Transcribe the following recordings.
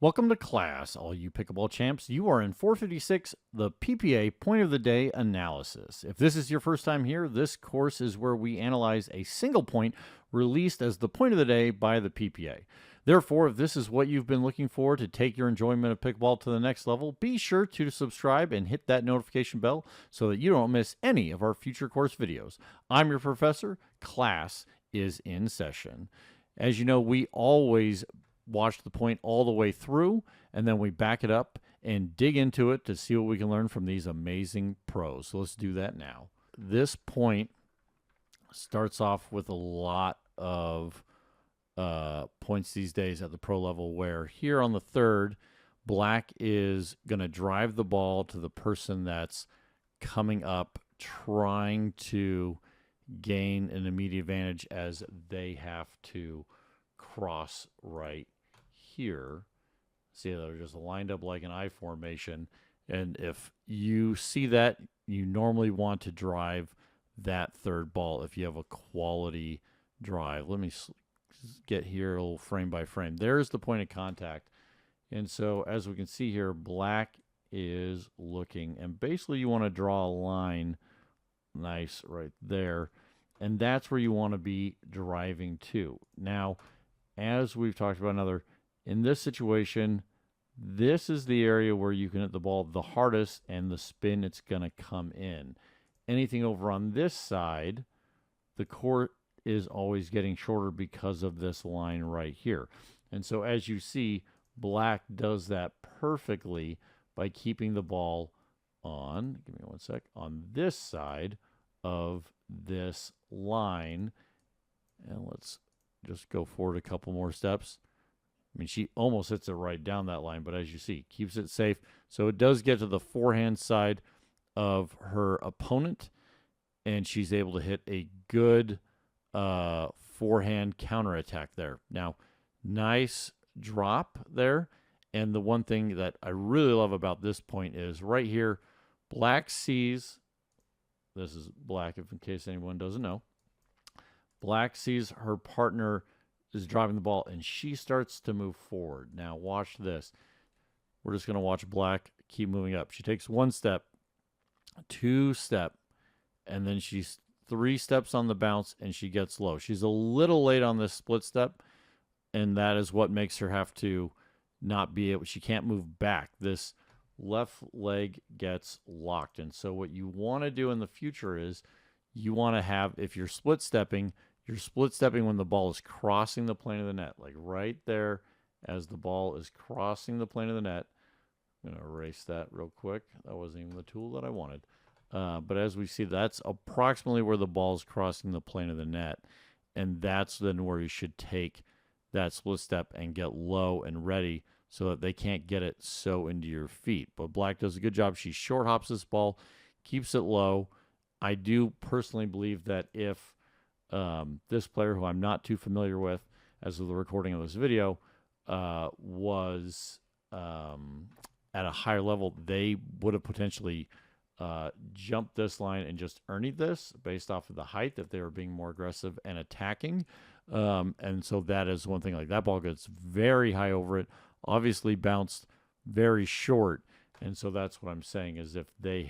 Welcome to class, all you pickleball champs. You are in 456, the PPA Point of the Day Analysis. If this is your first time here, this course is where we analyze a single point released as the point of the day by the PPA. Therefore, if this is what you've been looking for to take your enjoyment of pickleball to the next level, be sure to subscribe and hit that notification bell so that you don't miss any of our future course videos. I'm your professor. Class is in session. As you know, we always watch the point all the way through, and then we back it up and dig into it to see what we can learn from these amazing pros. So let's do that now. This point starts off with a lot of points these days at the pro level, where here on the third, black is going to drive the ball to the person that's coming up, trying to gain an immediate advantage as they have to cross right here. See, they're just lined up like an I formation, and if you see that, you normally want to drive that third ball if you have a quality drive. Let me get here a little frame by frame. There's the point of contact, and so as we can see here, black is looking, and basically you want to draw a line nice right there, and that's where you want to be driving to. Now, as we've talked about in this situation, this is the area where you can hit the ball the hardest and the spin it's going to come in. Anything over on this side, the court is always getting shorter because of this line right here. And so as you see, black does that perfectly by keeping the ball on, give me one sec, on this side of this line. And let's just go forward a couple more steps. I mean, she almost hits it right down that line, but as you see, keeps it safe. So it does get to the forehand side of her opponent, and she's able to hit a good forehand counterattack there. Now, nice drop there. And the one thing that I really love about this point is right here, black sees, this is black if in case anyone doesn't know, black sees her partner is driving the ball, and she starts to move forward. Now, watch this. We're just going to watch black keep moving up. She takes one step, two step, and then she's three steps on the bounce, and she gets low. She's a little late on this split step, and that is what makes her have to not be able, she can't move back. This left leg gets locked. And so what you want to do in the future is you want to have, if you're split stepping when the ball is crossing the plane of the net, like right there as the ball is crossing the plane of the net. I'm going to erase that real quick. That wasn't even the tool that I wanted. But as we see, that's approximately where the ball is crossing the plane of the net. And that's then where you should take that split step and get low and ready so that they can't get it so into your feet. But black does a good job. She short hops this ball, keeps it low. I do personally believe that if this player, who I'm not too familiar with as of the recording of this video, was at a higher level, they would have potentially jumped this line and just earned this based off of the height if they were being more aggressive and attacking. And so that is one thing. Like, that ball gets very high over it, obviously bounced very short. And so that's what I'm saying is if they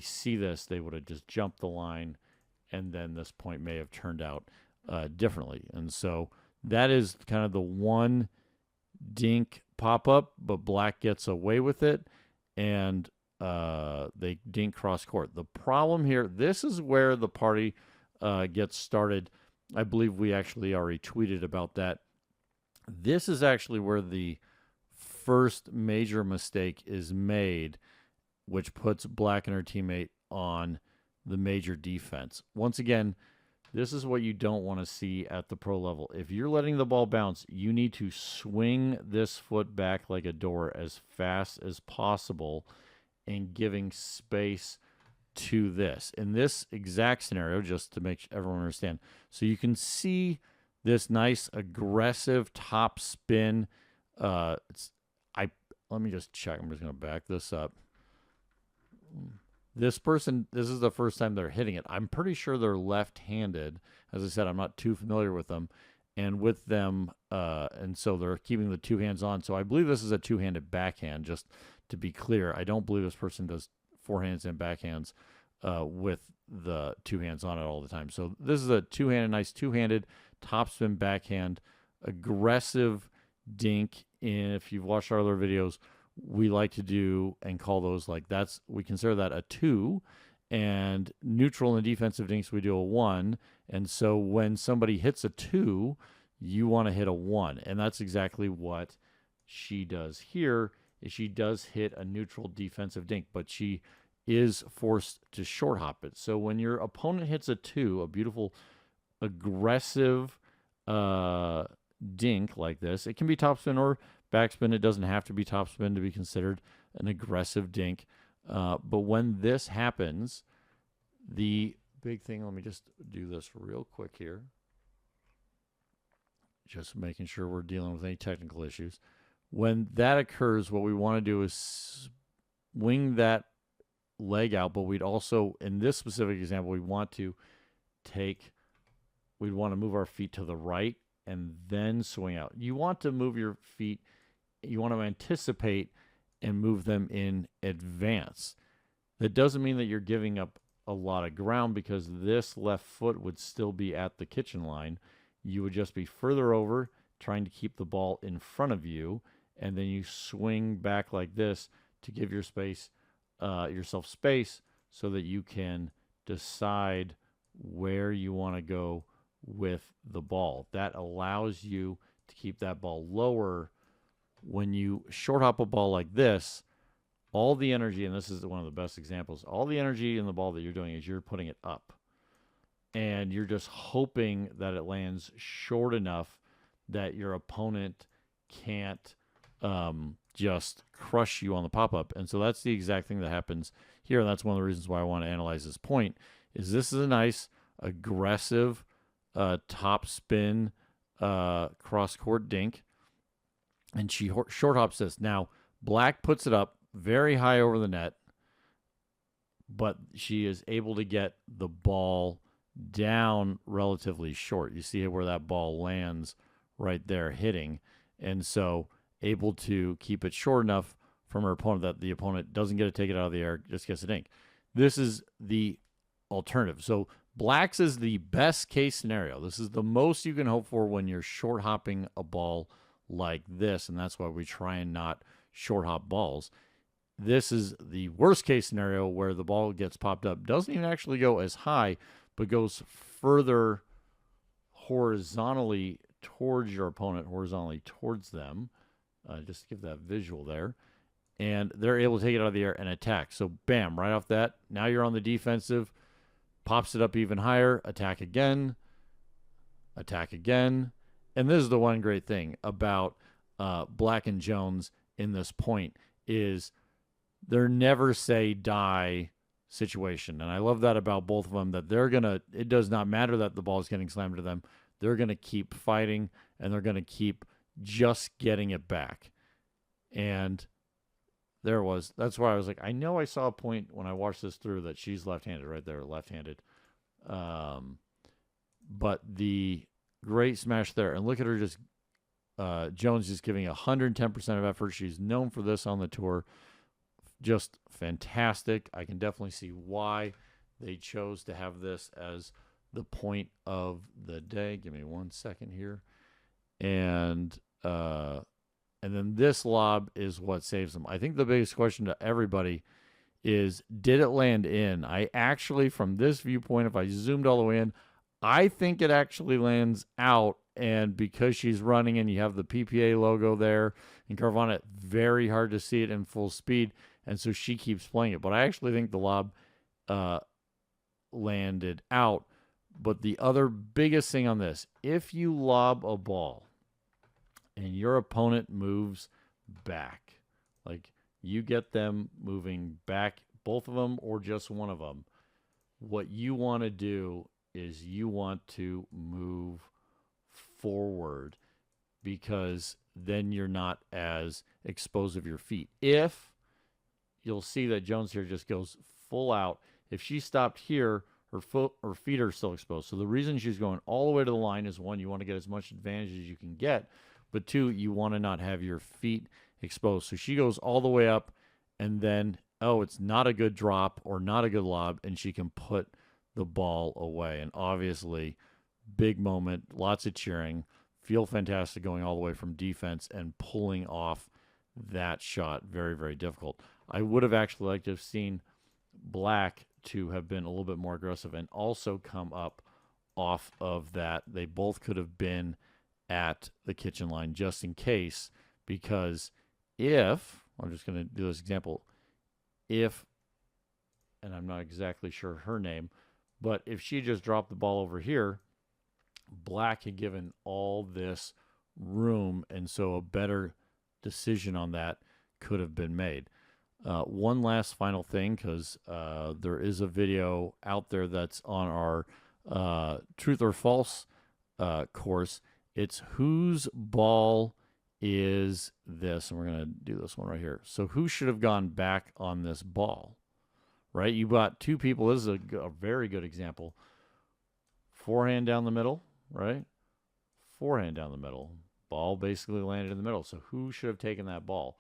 see this, they would have just jumped the line, and then this point may have turned out differently. And so that is kind of the one dink pop-up, but black gets away with it, and they dink cross court. The problem here, this is where the party gets started. I believe we actually already tweeted about that. This is actually where the first major mistake is made, which puts black and her teammate on the major defense. Once again, this is what you don't want to see at the pro level. If you're letting the ball bounce, you need to swing this foot back like a door as fast as possible and giving space to this. In this exact scenario, just to make everyone understand, so you can see this nice aggressive top spin. Let me just check. I'm just going to back this up. This person, this is the first time they're hitting it. I'm pretty sure they're left-handed. As I said, I'm not too familiar with them. and with them, and so they're keeping the two hands on. So I believe this is a two-handed backhand. Just to be clear, I don't believe this person does forehands and backhands with the two hands on it all the time. So this is a two-handed, nice two-handed topspin backhand, aggressive dink. And if you've watched our other videos, we like to do and call those like we consider that a 2, and neutral and defensive dinks we do a 1. And so when somebody hits a 2, you want to hit a 1, and that's exactly what she does here. Is she does hit a neutral defensive dink, but she is forced to short hop it. So when your opponent hits a 2, a beautiful aggressive dink like this, it can be topspin or backspin. It doesn't have to be topspin to be considered an aggressive dink. But when this happens, the big thing, let me just do this real quick here. Just making sure we're dealing with any technical issues. When that occurs, what we want to do is swing that leg out, but we'd also, in this specific example, we'd want to move our feet to the right and then swing out. You want to move your feet, you want to anticipate and move them in advance. That doesn't mean that you're giving up a lot of ground, because this left foot would still be at the kitchen line. You would just be further over, trying to keep the ball in front of you, and then you swing back like this to give yourself space so that you can decide where you want to go with the ball. That allows you to keep that ball lower. When you short hop a ball like this, all the energy, and this is one of the best examples, all the energy in the ball that you're doing is you're putting it up. And you're just hoping that it lands short enough that your opponent can't just crush you on the pop-up. And so that's the exact thing that happens here. And that's one of the reasons why I want to analyze this point, is this is a nice, aggressive top spin cross-court dink. And she short hops this. Now, Black puts it up very high over the net, but she is able to get the ball down relatively short. You see where that ball lands right there hitting. And so able to keep it short enough from her opponent that the opponent doesn't get to take it out of the air, just gets a dink. This is the alternative. So Black's is the best case scenario. This is the most you can hope for when you're short hopping a ball like this, and that's why we try and not short hop balls. This is the worst case scenario, where the ball gets popped up, doesn't even actually go as high, but goes further horizontally towards your opponent, horizontally towards them. Just to give that visual there. And they're able to take it out of the air and attack. So bam, right off that, now you're on the defensive, pops it up even higher, attack again. And this is the one great thing about Black and Jones in this point, is they're never say die situation. And I love that about both of them, that it does not matter that the ball is getting slammed to them. They're going to keep fighting, and they're going to keep just getting it back. And that's why I was like, I know I saw a point when I watched this through that she's left-handed right there, left-handed. But the great smash there, and look at her just, Jones just giving 110% of effort. She's known for this on the tour. Just fantastic. I can definitely see why they chose to have this as the point of the day. Give me 1 second here. And then this lob is what saves them. I think the biggest question to everybody is, did it land in? I actually, from this viewpoint, if I zoomed all the way in, I think it actually lands out. And because she's running and you have the PPA logo there and curve on it, very hard to see it in full speed. And so she keeps playing it. But I actually think the lob landed out. But the other biggest thing on this, if you lob a ball and your opponent moves back, like you get them moving back, both of them or just one of them, what you want to do is you want to move forward, because then you're not as exposed of your feet. If you'll see that Jones here just goes full out. If she stopped here, her feet are still exposed. So the reason she's going all the way to the line is, one, you want to get as much advantage as you can get, but two, you want to not have your feet exposed. So she goes all the way up, and then, oh, it's not a good drop or not a good lob, and she can put the ball away. And obviously, big moment, lots of cheering, feel fantastic going all the way from defense and pulling off that shot. Very, very difficult. I would have actually liked to have seen Black to have been a little bit more aggressive and also come up off of that. They both could have been at the kitchen line just in case, because if, I'm just going to do this example, if, and I'm not exactly sure her name, but if she just dropped the ball over here, Black had given all this room, and so a better decision on that could have been made. One last final thing, because there is a video out there that's on our Truth or False course. It's whose ball is this? And we're going to do this one right here. So who should have gone back on this ball? Right? You got two people. This is a very good example. Forehand down the middle, right? Forehand down the middle. Ball basically landed in the middle. So who should have taken that ball?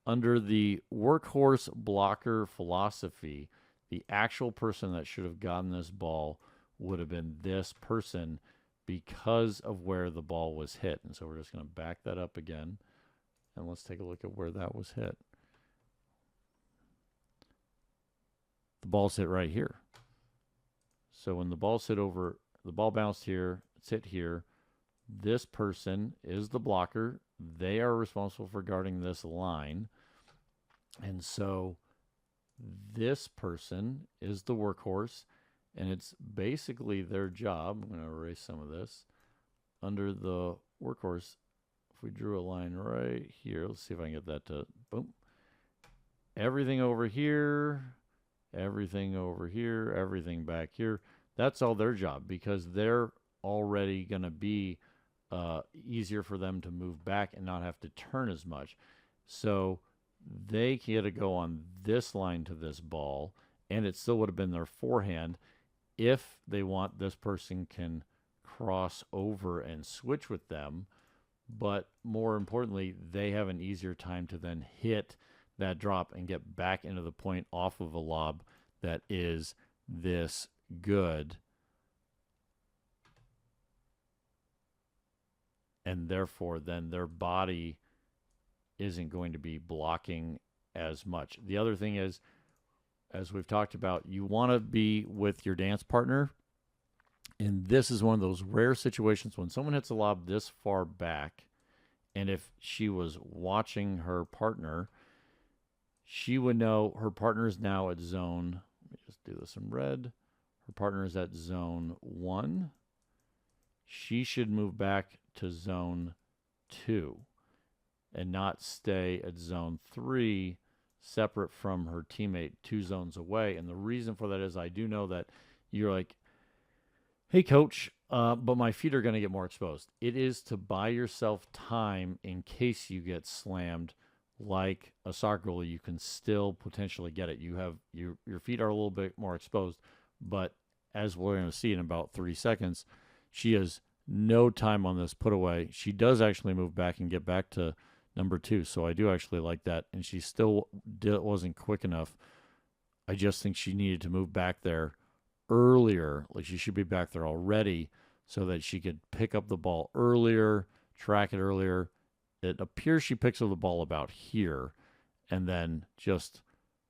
Under the workhorse blocker philosophy, the actual person that should have gotten this ball would have been this person because of where the ball was hit. And so we're just going to back that up again, and let's take a look at where that was hit. The ball's hit right here. So when the ball's hit over, the ball bounced here, it's hit here. This person is the blocker. They are responsible for guarding this line. And so this person is the workhorse, and it's basically their job. I'm going to erase some of this. Under the workhorse, if we drew a line right here, let's see if I can get that to, boom. Everything over here, everything over here, everything back here. That's all their job, because they're already going to be easier for them to move back and not have to turn as much. So they get to go on this line to this ball, and it still would have been their forehand. If they want, this person can cross over and switch with them, but more importantly, they have an easier time to then hit that drop and get back into the point off of a lob that is this good. And therefore, then their body isn't going to be blocking as much. The other thing is, as we've talked about, you want to be with your dance partner. And this is one of those rare situations when someone hits a lob this far back, and if she was watching her partner, she would know her partner is now at zone, let me just do this in red. Her partner is at zone 1. She should move back to zone 2 and not stay at zone 3 separate from her teammate 2 zones away. And the reason for that is, I do know that you're like, hey coach, but my feet are going to get more exposed. It is to buy yourself time in case you get slammed like a soccer goalie. You can still potentially get it. You have your feet are a little bit more exposed, but as we're going to see in about 3 seconds, she has no time on this put away. She does actually move back and get back to number 2, so I do actually like that. And she still wasn't quick enough. I just think she needed to move back there earlier. Like, she should be back there already so that she could pick up the ball earlier, track it earlier. It appears she picks up the ball about here, and then just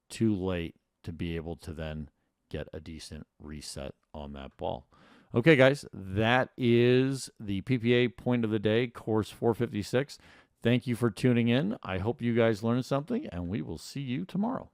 too late to be able to then get a decent reset on that ball. Okay, guys, that is the PPA point of the day, course 456. Thank you for tuning in. I hope you guys learned something, and we will see you tomorrow.